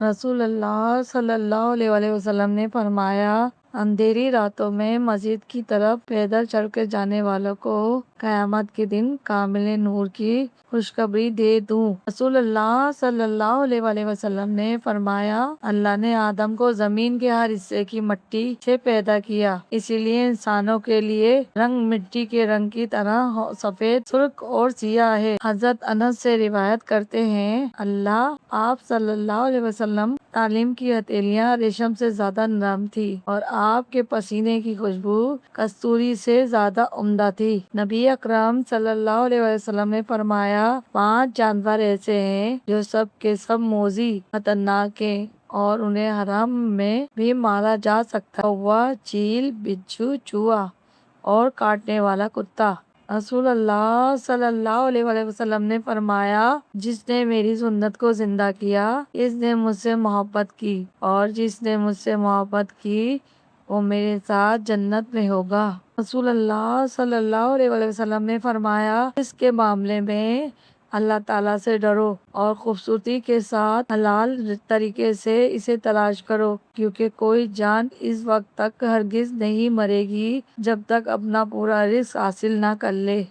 رسول اللہ صلی اللہ علیہ وسلم نے فرمایا، اندھیری راتوں میں مسجد کی طرف پیدل چل کر جانے والوں کو قیامت کے دن کامل نور کی خوشخبری دے دوں۔ رسول اللہ صلی اللہ علیہ وسلم نے فرمایا، اللہ نے آدم کو زمین کے ہر حصے کی مٹی سے پیدا کیا، اسی لیے انسانوں کے لیے رنگ مٹی کے رنگ کی طرح سفید، سرخ اور سیاہ ہے۔ حضرت انس سے روایت کرتے ہیں، آپ صلی اللہ علیہ وسلم تعلیم کی ہتھیلیاں ریشم سے زیادہ نرم تھی اور آپ کے پسینے کی خوشبو کستوری سے زیادہ عمدہ تھی۔ نبی اکرم صلی اللہ علیہ وسلم نے فرمایا، 5 جانور ایسے ہیں جو سب کے سب موذی، خطرناک ہیں اور انہیں حرام میں بھی مارا جا سکتا ہے، کوّا، چیل، بچھو، چوہا اور کاٹنے والا کتا۔ رسول اللہ صلی اللہ علیہ وسلم نے فرمایا، جس نے میری سنت کو زندہ کیا اس نے مجھ سے محبت کی، اور جس نے مجھ سے محبت کی وہ میرے ساتھ جنت میں ہوگا۔ رسول اللہ صلی اللہ علیہ وسلم نے فرمایا، اس کے معاملے میں اللہ تعالیٰ سے ڈرو اور خوبصورتی کے ساتھ حلال طریقے سے اسے تلاش کرو، کیونکہ کوئی جان اس وقت تک ہرگز نہیں مرے گی جب تک اپنا پورا رزق حاصل نہ کر لے۔